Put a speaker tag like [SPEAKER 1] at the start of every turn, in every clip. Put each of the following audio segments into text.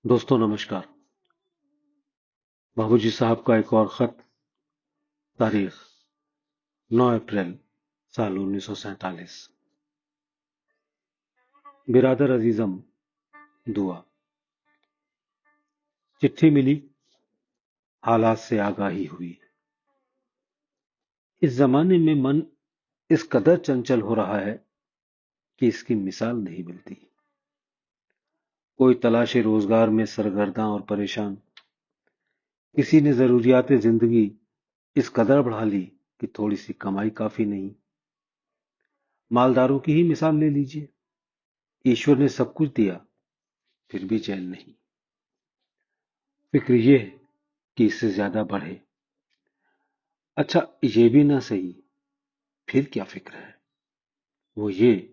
[SPEAKER 1] दोस्तों नमस्कार। बाबूजी साहब का एक और खत। तारीख 9 अप्रैल साल 1947। बिरादर अजीजम, दुआ। चिट्ठी मिली, हालात से आगाही हुई। इस जमाने में मन इस कदर चंचल हो रहा है कि इसकी मिसाल नहीं मिलती। कोई तलाश रोजगार में सरगर्दा और परेशान, किसी ने जरूरियात जिंदगी इस कदर बढ़ा ली कि थोड़ी सी कमाई काफी नहीं। मालदारों की ही मिसाल ले लीजिए। ईश्वर ने सब कुछ दिया, फिर भी चैन नहीं। फिक्र ये है कि इससे ज्यादा बढ़े। अच्छा, ये भी ना सही, फिर क्या फिक्र है? वो ये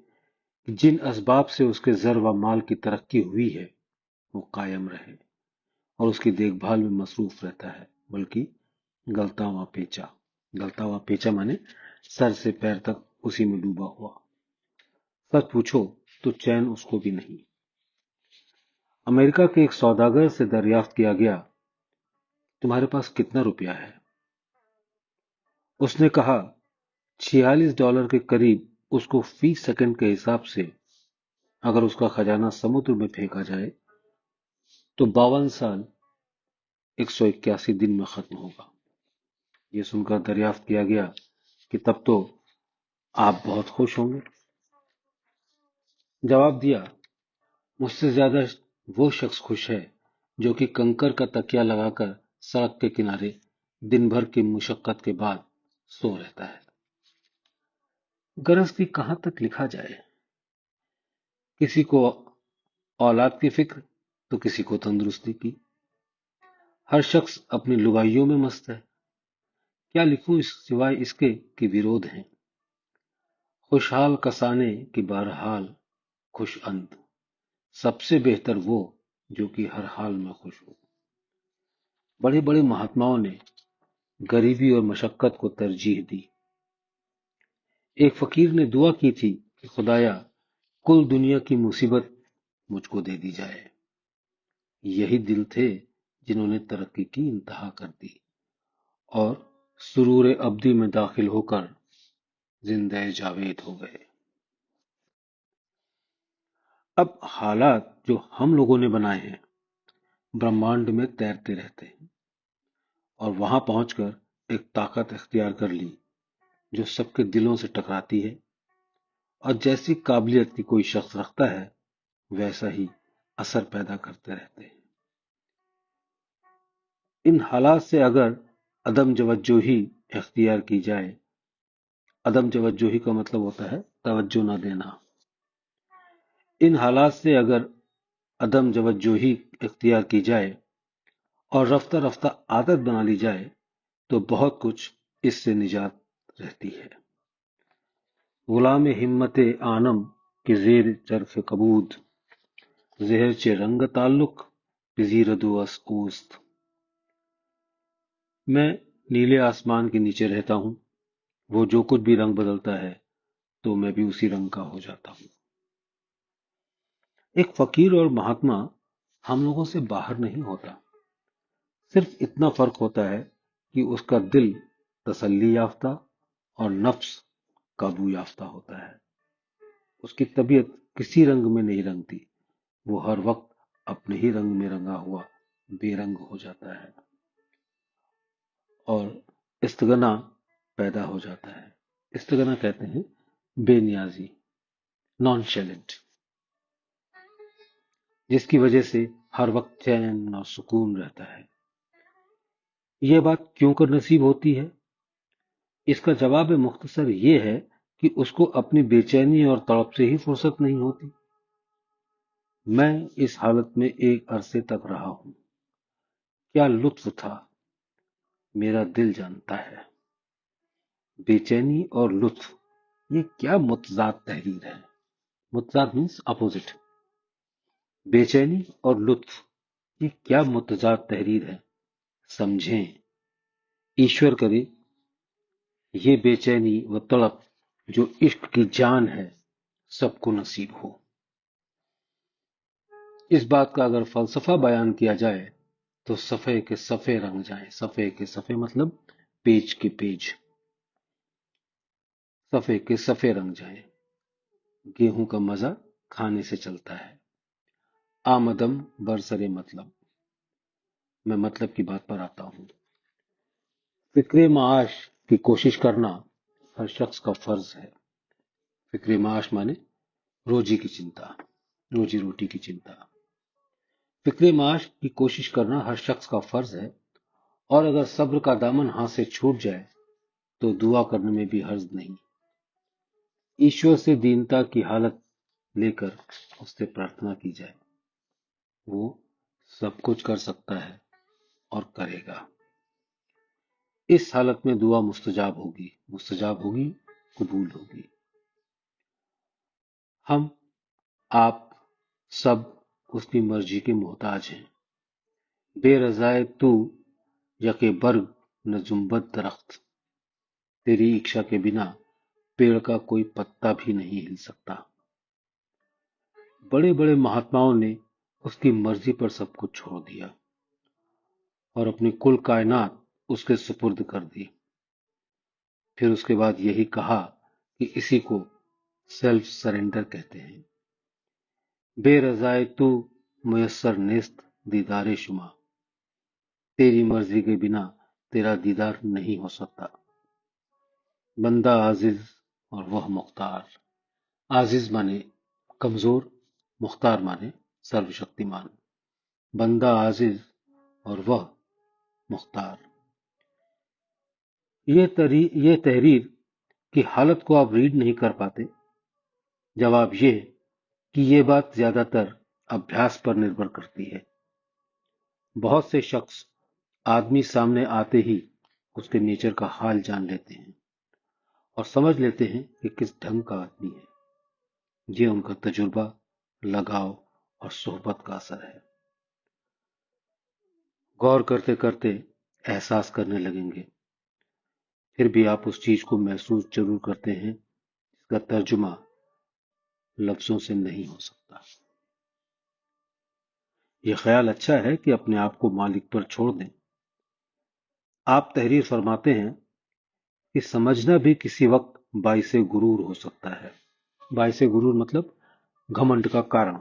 [SPEAKER 1] कि जिन असबाब से उसके जर व माल की तरक्की हुई है वो कायम रहे और उसकी देखभाल में मसरूफ रहता है, बल्कि गलता हुआ पेचा माने सर से पैर तक उसी में डूबा हुआ। सच पूछो तो चैन उसको भी नहीं। अमेरिका के एक सौदागर से दरियाफ्त किया गया, तुम्हारे पास कितना रुपया है? उसने कहा, $46 के करीब। उसको फी सेकंड के हिसाब से अगर उसका खजाना समुद्र में फेंका जाए तो 52 साल 181 दिन में खत्म होगा। ये सुनकर दरियाफ्त किया गया कि तब तो आप बहुत खुश होंगे। जवाब दिया, मुझसे ज्यादा वो शख्स खुश है जो कि कंकर का तकिया लगाकर सड़क के किनारे दिन भर की मुशक्कत के बाद सो रहता है। गरज की कहां तक लिखा जाए। किसी को औलाद की फिक्र तो किसी को तंदुरुस्ती की। हर शख्स अपनी लुगाइयों में मस्त है। क्या लिखूं सिवाय इसके कि विरोध हैं। खुशहाल कसाने की बहरहाल खुश अंत। सबसे बेहतर वो जो कि हर हाल में खुश हो। बड़े बड़े महात्माओं ने गरीबी और मशक्कत को तरजीह दी। एक फकीर ने दुआ की थी कि खुदाया कुल दुनिया की मुसीबत मुझको दे दी जाए। यही दिल थे जिन्होंने तरक्की की इंतहा कर दी और सुरूर अब्दी में दाखिल होकर जिंदे जावेद हो गए। अब हालात जो हम लोगों ने बनाए हैं ब्रह्मांड में तैरते रहते हैं और वहां पहुंचकर एक ताकत इख्तियार कर ली जो सबके दिलों से टकराती है और जैसी काबिलियत की कोई शख्स रखता है वैसा ही असर पैदा करते रहते हैं। इन हालात से अगर अदम जवज्जोही इख्तियार की जाए, अदम जवज्जोही का मतलब होता है तवज्जो न देना। इन हालात से अगर अदम जवज्जोही इख्तियार की जाए और रफ्ता रफ्ता आदत बना ली जाए तो बहुत कुछ इससे निजात रहती है। गुलाम हिम्मत आनम के जेर चरफ कबूद, जहर चे रंग ताल्लुक जीरदो ओस्त। मैं नीले आसमान के नीचे रहता हूं, वो जो कुछ भी रंग बदलता है तो मैं भी उसी रंग का हो जाता हूं। एक फकीर और महात्मा हम लोगों से बाहर नहीं होता। सिर्फ इतना फर्क होता है कि उसका दिल तसल्ली याफ्ता और नफ्स काबू याफ्ता होता है। उसकी तबीयत किसी रंग में नहीं रंगती, वो हर वक्त अपने ही रंग में रंगा हुआ बेरंग हो जाता है और इस्तगना पैदा हो जाता है। इस्तगना कहते हैं बेनियाजी, नॉन शैलेंट, जिसकी वजह से हर वक्त चैन और सुकून रहता है। यह बात क्यों कर नसीब होती है? इसका जवाब मुख्तसर ये है कि उसको अपनी बेचैनी और तड़प से ही फुर्सत नहीं होती। मैं इस हालत में एक अरसे तक रहा हूं। क्या लुत्फ था, मेरा दिल जानता है। बेचैनी और लुत्फ, ये क्या मुतजाद तहरीर है। मुतजाद मीन्स अपोजिट। बेचैनी और लुत्फ, ये क्या मुतजाद तहरीर है। समझें, ईश्वर करे ये बेचैनी व तड़प जो इश्क की जान है सबको नसीब हो। इस बात का अगर फलसफा बयान किया जाए तो सफ़े के सफ़े रंग जाएं। सफ़े के सफ़े मतलब पेज के पेज, सफ़े के सफ़े रंग जाएं। गेहूं का मजा खाने से चलता है। आमदम बरसरे मतलब। मैं मतलब की बात पर आता हूं। फिक्रे माश की कोशिश करना हर शख्स का फर्ज है। फिक्रे माश माने रोजी की चिंता, रोजी रोटी की चिंता। फिक्रे माश की कोशिश करना हर शख्स का फर्ज है, और अगर सब्र का दामन हाथ से छूट जाए तो दुआ करने में भी हर्ज नहीं। ईश्वर से दीनता की हालत लेकर उससे प्रार्थना की जाए। वो सब कुछ कर सकता है और करेगा। इस हालत में दुआ मुस्तजाब होगी, मुस्तजाब होगी, कबूल होगी। हम आप सब उसकी मर्जी के मोहताज हैं। बेरज़ाए तू यके बर्ग न जुम्बद दरख्त। तेरी इच्छा के बिना पेड़ का कोई पत्ता भी नहीं हिल सकता। बड़े बड़े महात्माओं ने उसकी मर्जी पर सब कुछ छोड़ दिया और अपनी कुल कायनात उसके सुपुर्द कर दी। फिर उसके बाद यही कहा कि इसी को सेल्फ सरेंडर कहते हैं। बेरज़ाए तू मुयस्सर नेस्त दीदारे शुमा। तेरी मर्जी के बिना तेरा दीदार नहीं हो सकता। बंदा आजिज और वह मुख्तार। आजिज माने कमजोर, मुख्तार माने सर्वशक्तिमान। बंदा आजिज और वह मुख्तार। ये तहरीर की हालत को आप रीड नहीं कर पाते। जवाब ये कि ये बात ज्यादातर अभ्यास पर निर्भर करती है। बहुत से शख्स आदमी सामने आते ही उसके नेचर का हाल जान लेते हैं और समझ लेते हैं कि किस ढंग का आदमी है। ये उनका तजुर्बा, लगाव और सोहबत का असर है। गौर करते करते एहसास करने लगेंगे। फिर भी आप उस चीज को महसूस जरूर करते हैं जिसका तर्जुमा लफ्जों से नहीं हो सकता। यह ख्याल अच्छा है कि अपने आप को मालिक पर छोड़ दें। आप तहरीर फरमाते हैं कि समझना भी किसी वक्त बाइसे गुरूर हो सकता है। बाइसे गुरूर मतलब घमंड का कारण।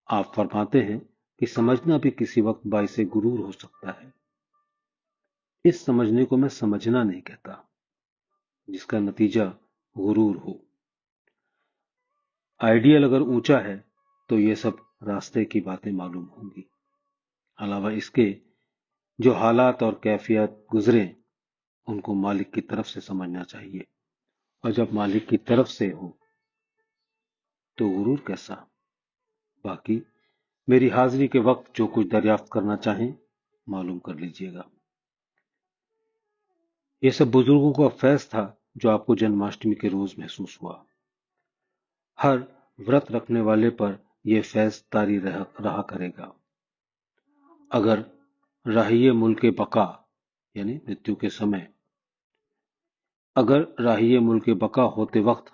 [SPEAKER 1] आप फरमाते हैं कि समझना भी किसी वक्त बाइसे गुरूर हो सकता है। इस समझने को मैं समझना नहीं कहता जिसका नतीजा गुरूर हो। आइडियल अगर ऊंचा है तो ये सब रास्ते की बातें मालूम होंगी। अलावा इसके जो हालात और कैफियत गुजरे उनको मालिक की तरफ से समझना चाहिए, और जब मालिक की तरफ से हो तो गुरूर कैसा। बाकी मेरी हाजिरी के वक्त जो कुछ दरियाफ्त करना चाहें मालूम कर लीजिएगा। ये सब बुजुर्गों का फैज़ था जो आपको जन्माष्टमी के रोज महसूस हुआ। हर व्रत रखने वाले पर यह फैज़ तारी रहा करेगा। अगर राहिए मुल्क बका यानी मृत्यु के समय, अगर राहिए मुल्क बका होते वक्त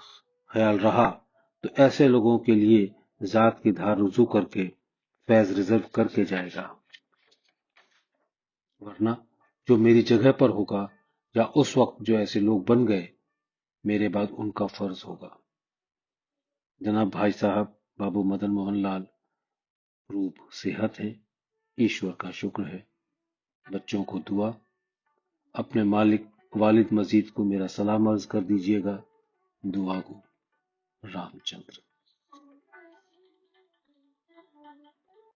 [SPEAKER 1] ख्याल रहा तो ऐसे लोगों के लिए जात की धार रुजू करके फैज रिजर्व करके जाएगा। वरना जो मेरी जगह पर होगा या उस वक्त जो ऐसे लोग बन गए, मेरे बाद उनका फर्ज होगा। जनाब भाई साहब बाबू मदन मोहन लाल रूप सेहत है, ईश्वर का शुक्र है। बच्चों को दुआ, अपने मालिक वालिद मजीद को मेरा सलाम अर्ज कर दीजिएगा। दुआ को रामचंद्र।